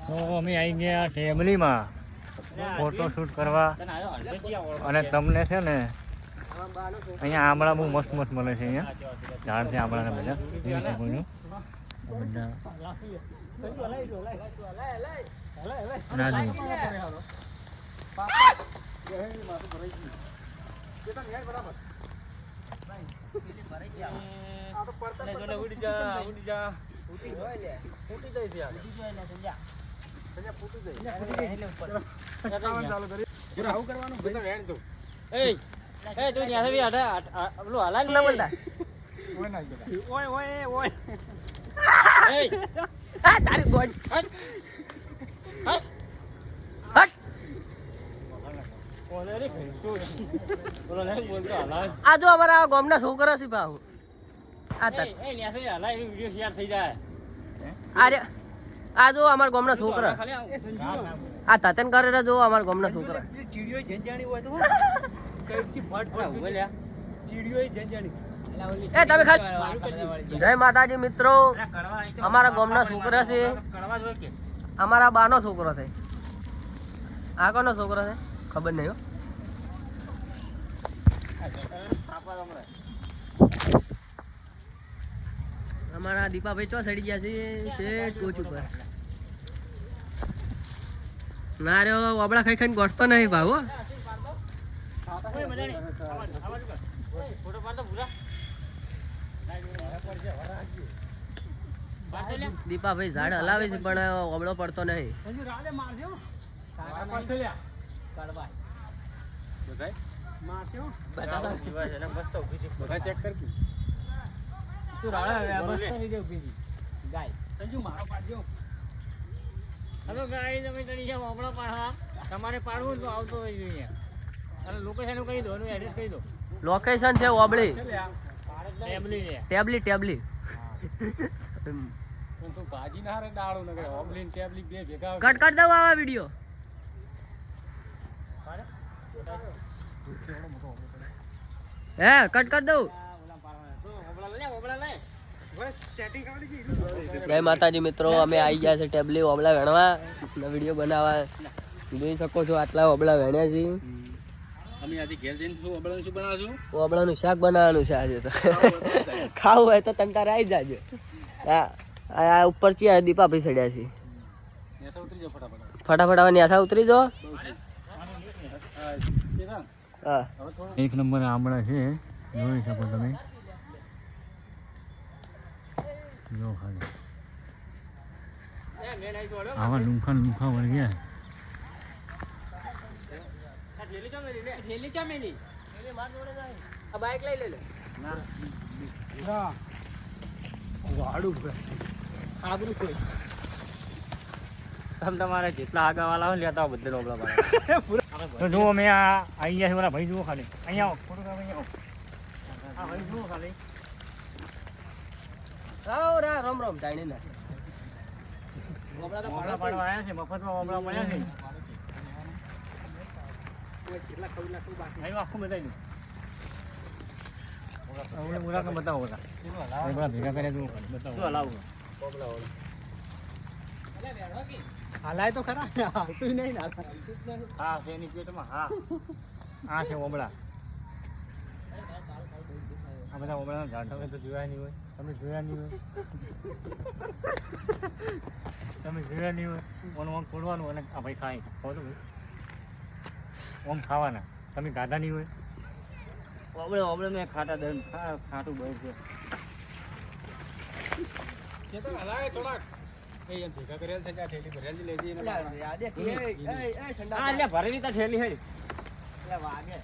તો અમે આવી ગયા ફેમિલીમાં ફોટોશૂટ કરવા અને તમને છે ને અહીંયા આમળા બહુ મસ્ત મસ્ત મળે છે. અહીંયા ઝાડ છે આમળાના બધા જોઈ શકો છો બધા. આ જો અમારા ગામના છોકરા છે ભાવ આ જો અમારા ગામના છોકરા આ તાતન કરે જો અમારા ગામના છોકરા એ તમે ખાસ જય માતાજી મિત્રો. અમારા ગામના છોકરા છે, અમારા બાનો છોકરો છે. આ કોનો છોકરો છે ખબર નહીં. અમારા દીપાભાઈ ચો ચડી ગયા છે ટોચ ઉપર. ના રે વાબડા ખાઈ ખાઈને ગોઠતો નહીં ભાવ. દીપાભાઈ ઝાડ હલાવે છે પણ ઓબળો પડતો નહીં. તમારે પાડવું તો આવતો હોય જોઈએ. લોકેશન કહી દો, એડ્રેસ કહી દો. લોકેશન છે ઓબળી ટેબલી ટેબલી. કટ કર દઉં આવા વિડીયો. હે કટ કર દઉં. જય માતાજી મિત્રો, અમે આવી ગયા છે ટેબલી ઓબળા વેણવા, વિડીયો બનાવવા. જોઈ શકો છો આટલા ઓબળા વેણ્યા છે. અમે આજે ઘેર જઈને ઓબળાનું શું બનાવશું? ઓબળાનું શાક બનાવવાનું છે આજે તો. ખાવું હોય તો તંતારે આવી જાજો. આ ઉપર ચિયા દીપાભાઈ ચડ્યા છે. ફટાફટ હવે ન્યાસા ઉતરી દો. હા એક નંબર આમળા છે, જોઈ શકો તમે. જો ખાલી આવા લુંખા લુંખા વળગ્યા. બાઈક લઈ લે. તમારે જેટલા આગા વાળા હોય લેતા બધા ઓબળા પાડે. જો અમે આવી ગયા છે ઓલા ભાઈ, જુઓ ખાલી અહીંયા ભાઈ જુઓ ખાલી. રામ રામ ટાણી ના ઓબળા પાડવા આવ્યા છે, મફતમાં ઓબળા મળ્યા છે. આખું બતાવી દઉં. મુલાકાત બતાવો બધા ભેગા કર્યા બતાવો. હલાવું હાલાય તો ખરા. હાલતું નહીં. હા છે એની પેટમાં. હા આ છે ઓબળા. આ બધા ઓબળાના ઝાડ. તમે તો જોયા નહીં હોય. તમે જોયા નહીં હોય. ઓમ ઓમ તોડવાનું અને આ ભાઈ ખાય. ખાવ તો ભાઈ ઓમ ખાવાના. તમે ગાધા નહીં હોય. ઓબળે મેં ખાટા દન ખાટું બહુ છે. ભરેલી ઠેલી હોય. વાગે